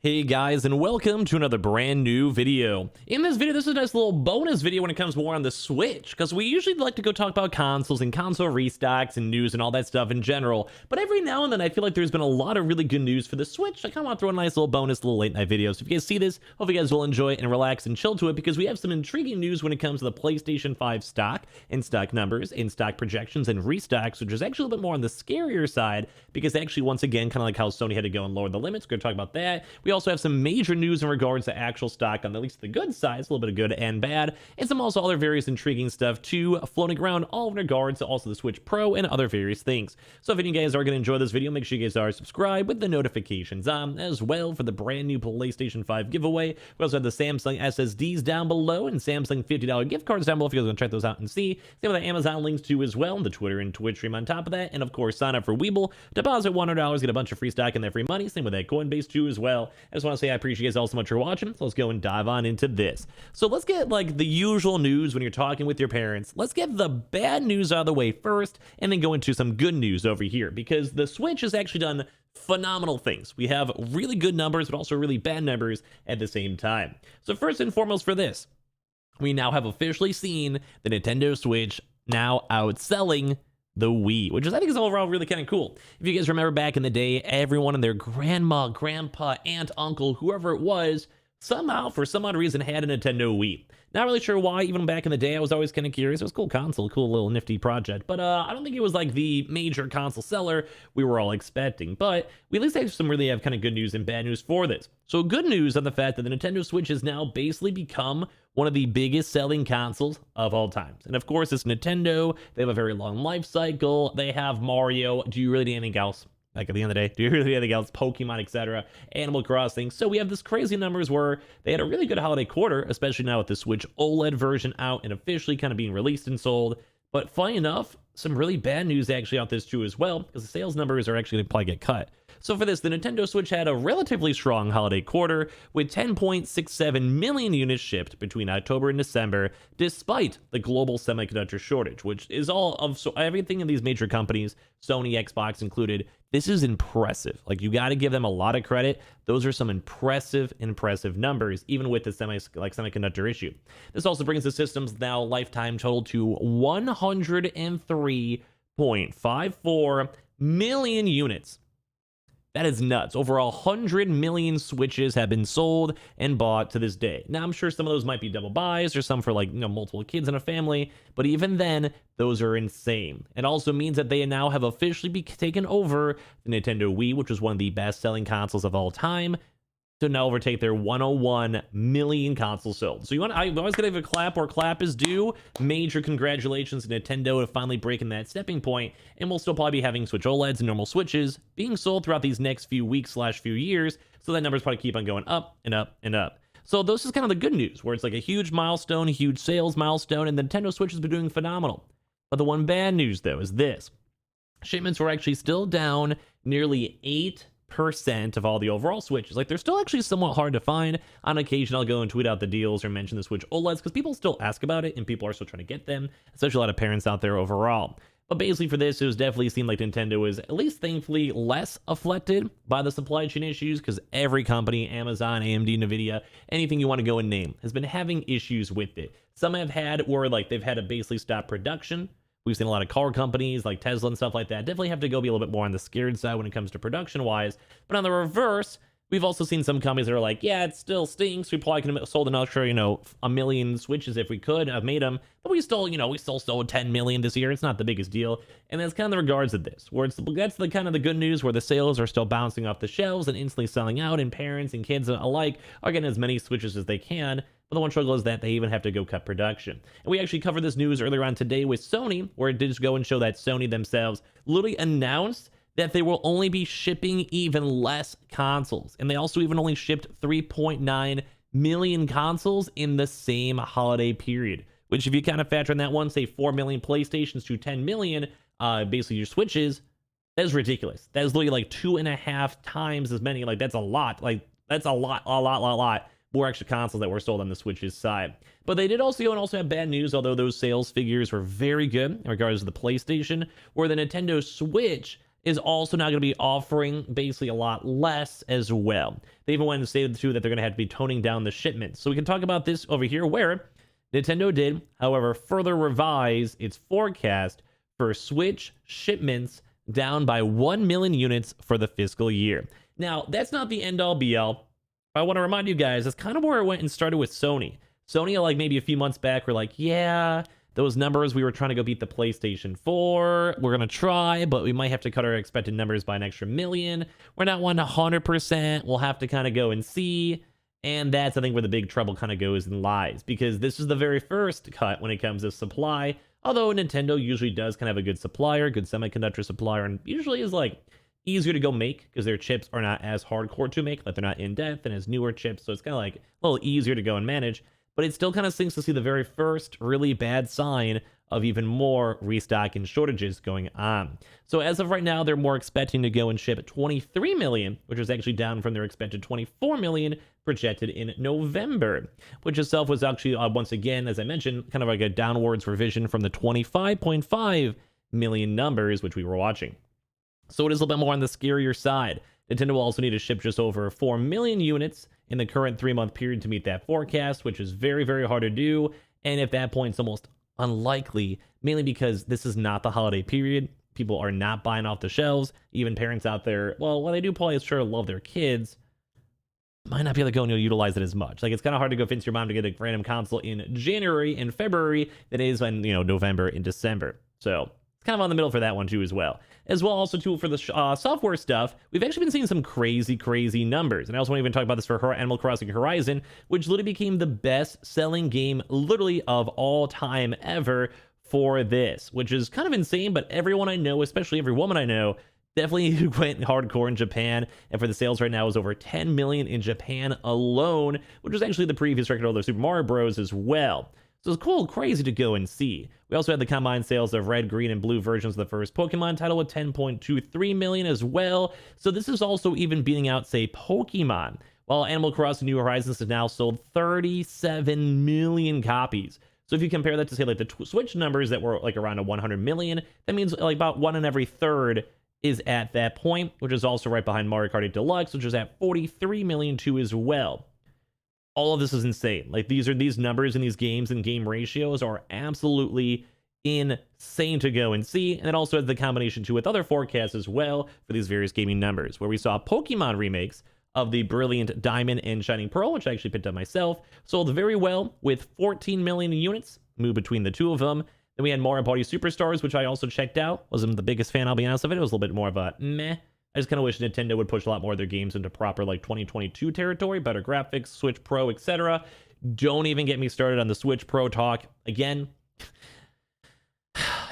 Hey guys, and welcome to another brand new video. In this video, this is a nice little bonus video when it comes more on the Switch, because we usually like to go talk about consoles and console restocks and news and all that stuff in general, but every now and then I feel like there's been a lot of really good news for the Switch. I kind of want to throw a nice little bonus, little late night video. So if you guys see this, hope you guys will enjoy it and relax and chill to it, because we have some intriguing news when it comes to the PlayStation 5 stock and stock numbers and stock projections and restocks, which is actually a little bit more on the scarier side, because actually, once again, kind of like how Sony had to go and lower the limits, we're going to talk about that. We also have some major news in regards to actual stock on at least the good side, a little bit of good and bad, and some also other various intriguing stuff too floating around, all in regards to also the Switch Pro and other various things. So if any of you guys are going to enjoy this video, make sure you guys are subscribed with the notifications on as well for the brand new PlayStation 5 giveaway. We also have the Samsung SSDs down below and Samsung $50 gift cards down below if you guys want to check those out and see. Same with the Amazon links too as well, and the Twitter and Twitch stream on top of that, and of course sign up for Weeble, deposit $100, get a bunch of free stock and that free money. Same with that Coinbase too as well. I just want to say I appreciate you guys all so much for watching, so let's go and dive on into this. So let's get like the usual news when you're talking with your parents. Let's get the bad news out of the way first, and then go into some good news over here, because the Switch has actually done phenomenal things. We have really good numbers, but also really bad numbers at the same time. So first and foremost for this, we now have officially seen the Nintendo Switch now outselling the Wii, which is, I think, is overall really kind of cool. If you guys remember back in the day, everyone and their grandma, grandpa, aunt, uncle, whoever it was, somehow, for some odd reason, had a Nintendo Wii. Not really sure why. Even back in the day, I was always kind of curious. It was a cool console, cool little nifty project, but I don't think it was like the major console seller we were all expecting. But we at least have kind of good news and bad news for this. So good news on the fact that the Nintendo Switch has now basically become one of the biggest selling consoles of all times. And of course, it's Nintendo. They have a very long life cycle. They have Mario. Do you really need anything else? Like at the end of the day, do you really need anything else? Pokemon, etc., Animal Crossing. So we have this crazy numbers where they had a really good holiday quarter, especially now with the Switch OLED version out and officially kind of being released and sold. But funny enough, some really bad news actually out this too as well, because the sales numbers are actually going to probably get cut. So for this, the Nintendo Switch had a relatively strong holiday quarter with 10.67 million units shipped between October and December, despite the global semiconductor shortage, which is all of everything in these major companies, Sony, Xbox included. This is impressive. Like, you got to give them a lot of credit. Those are some impressive numbers, even with the semiconductor issue. This also brings the system's now lifetime total to 103.54 million units. That is nuts. Over 100 million Switches have been sold and bought to this day. Now, I'm sure some of those might be double buys or some for multiple kids in a family, but even then, those are insane. It also means that they now have officially taken over the Nintendo Wii, which was one of the best-selling consoles of all time, to now overtake their 101 million consoles sold. So I always gotta give a clap where clap is due. Major congratulations to Nintendo to finally breaking that stepping point, and we'll still probably be having Switch OLEDs and normal Switches being sold throughout these next few weeks / few years, so that numbers probably keep on going up and up and up. So this is kind of the good news, where it's like a huge milestone, a huge sales milestone, and the Nintendo Switch has been doing phenomenal. But the one bad news, though, is this. Shipments were actually still down nearly 8% of all the overall Switches. Like, they're still actually somewhat hard to find. On occasion, I'll go and tweet out the deals or mention the Switch OLEDs, because people still ask about it and people are still trying to get them, especially a lot of parents out there overall. But basically for this, it was definitely seemed like Nintendo was, at least thankfully, less afflicted by the supply chain issues, because every company, Amazon, AMD, Nvidia, anything you want to go and name, has been having issues with it. Some have had where they've had to basically stop production. We've seen a lot of car companies like Tesla and stuff like that definitely have to go be a little bit more on the scared side when it comes to production-wise. But on the reverse, we've also seen some companies that are like, yeah, it still stinks. We probably could have sold an extra, a million Switches if we could have made them. But we still sold 10 million this year. It's not the biggest deal. And that's kind of the regards of this, where that's the kind of the good news, where the sales are still bouncing off the shelves and instantly selling out, and parents and kids alike are getting as many Switches as they can. But the one struggle is that they even have to go cut production. And we actually covered this news earlier on today with Sony, where it did just go and show that Sony themselves literally announced that they will only be shipping even less consoles. And they also even only shipped 3.9 million consoles in the same holiday period, which if you kind of factor in that one, say 4 million PlayStations to 10 million, basically your Switches, that is ridiculous. That is literally like 2.5 times as many. Like, that's a lot. Like, that's a lot more extra consoles that were sold on the Switch's side. But they did also have bad news, although those sales figures were very good in regards to the PlayStation, where the Nintendo Switch is also now going to be offering basically a lot less as well. They even went and stated too that they're going to have to be toning down the shipments. So we can talk about this over here where Nintendo did, however, further revise its forecast for Switch shipments down by 1 million units for the fiscal year. Now, that's not the end-all be-all. I want to remind you guys, that's kind of where it went and started with Sony. Sony, like maybe a few months back, were like, yeah, those numbers, we were trying to go beat the PlayStation 4. We're going to try, but we might have to cut our expected numbers by an extra million. We're not 100%. We'll have to kind of go and see. And that's, I think, where the big trouble kind of goes and lies, because this is the very first cut when it comes to supply. Although Nintendo usually does kind of have a good supplier, good semiconductor supplier, and usually is like easier to go make because their chips are not as hardcore to make, like they're not in depth and as newer chips. So it's kind of like a little easier to go and manage. But it still kind of stinks to see the very first really bad sign of even more restock and shortages going on. So as of right now, they're more expecting to go and ship 23 million, which is actually down from their expected 24 million projected in November, which itself was actually, once again, as I mentioned, kind of like a downwards revision from the 25.5 million numbers, which we were watching. So it is a little bit more on the scarier side. Nintendo will also need to ship just over 4 million units in the current 3-month period to meet that forecast, which is very, very hard to do. And at that point, it's almost unlikely, mainly because this is not the holiday period. People are not buying off the shelves. Even parents out there, well, when they do probably sure love their kids, might not be able to go and utilize it as much. Like, it's kind of hard to go convince your mom to get a random console in January and February that is in, November and December. So it's kind of on the middle for that one too as well. As well, also too, for the software stuff, we've actually been seeing some crazy numbers. And I also want to even talk about this for Animal Crossing Horizon, which literally became the best-selling game literally of all time ever for this, which is kind of insane. But everyone I know, especially every woman I know, definitely went hardcore in Japan. And for the sales right now is over 10 million in Japan alone, which was actually the previous record of the Super Mario Bros. As well. So it's cool, crazy to go and see. We also had the combined sales of red, green, and blue versions of the first Pokemon title with 10.23 million as well. So this is also even beating out, say, Pokemon. While Animal Crossing New Horizons has now sold 37 million copies. So if you compare that to, say, like the Switch numbers that were like around 100 million, that means like about 1 in every 3rd is at that point, which is also right behind Mario Kart 8 Deluxe, which is at 43 million too as well. All of this is insane. Like, these numbers in these games and game ratios are absolutely insane to go and see. And it also has the combination too with other forecasts as well for these various gaming numbers, where we saw Pokemon remakes of the Brilliant Diamond and Shining Pearl, which I actually picked up myself, sold very well with 14 million units, moved between the two of them. Then we had Mario Party Superstars, which I also checked out. Wasn't the biggest fan, I'll be honest, of it. It was a little bit more of a meh. I just kind of wish Nintendo would push a lot more of their games into proper, like, 2022 territory, better graphics, Switch Pro, etc. Don't even get me started on the Switch Pro talk. Again,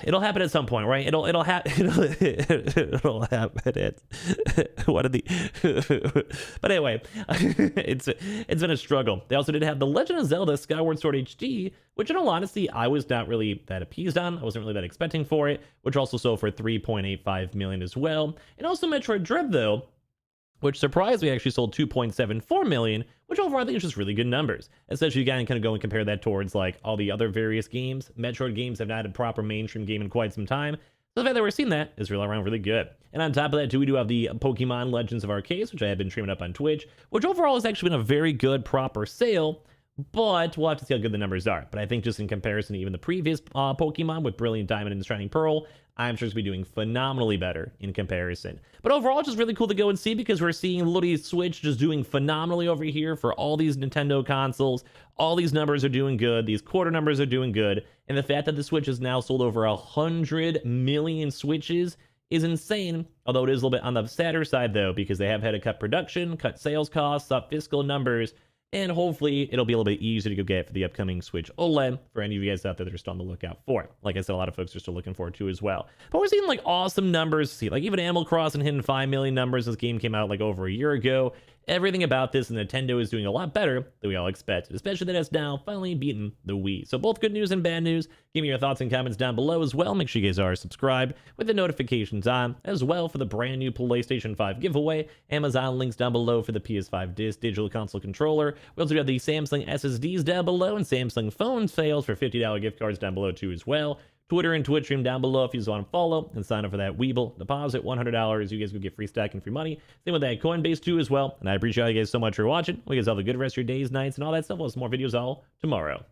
it'll happen at some point, right? It'll happen. It'll happen at one of the. But anyway, it's been a struggle. They also did have The Legend of Zelda Skyward Sword HD, which in all honesty I was not really that appeased on. I wasn't really that expecting for it, which also sold for 3.85 million as well. And also Metroid Dread, though, which surprised me, actually sold 2.74 million, which overall I think is just really good numbers. Especially, you can kind of go and compare that towards like all the other various games. Metroid games have not had a proper mainstream game in quite some time. So the fact that we're seeing that is really around really good. And on top of that too, we do have the Pokemon Legends of Arceus, which I have been streaming up on Twitch, which overall has actually been a very good proper sale. But we'll have to see how good the numbers are. But I think just in comparison to even the previous Pokemon with Brilliant Diamond and Shining Pearl, I'm sure it's going to be doing phenomenally better in comparison. But overall, it's just really cool to go and see, because we're seeing literally Switch just doing phenomenally over here for all these Nintendo consoles. All these numbers are doing good. These quarter numbers are doing good. And the fact that the Switch has now sold over 100 million Switches is insane. Although it is a little bit on the sadder side, though, because they have had to cut production, cut sales costs, up fiscal numbers. And hopefully it'll be a little bit easier to go get for the upcoming Switch OLED for any of you guys out there that are still on the lookout for it. Like I said, a lot of folks are still looking forward to as well. But we're seeing like awesome numbers. See, like even Animal Crossing hitting 5 million numbers. This game came out like over a year ago. Everything about this, and Nintendo is doing a lot better than we all expected, especially that it's now finally beaten the Wii. So both good news and bad news. Give me your thoughts and comments down below as well. Make sure you guys are subscribed with the notifications on as well for the brand new PlayStation 5 giveaway. Amazon links down below for the PS5 digital console controller. We also got the Samsung SSDs down below and Samsung phone sales for $50 gift cards down below too as well. Twitter and Twitch stream down below if you just want to follow and sign up for that Weeble deposit. $100. You guys will get free stack and free money. Same with that Coinbase too as well. And I appreciate you guys so much for watching. We guys have a good rest of your days, nights, and all that stuff. We'll have some more videos all tomorrow.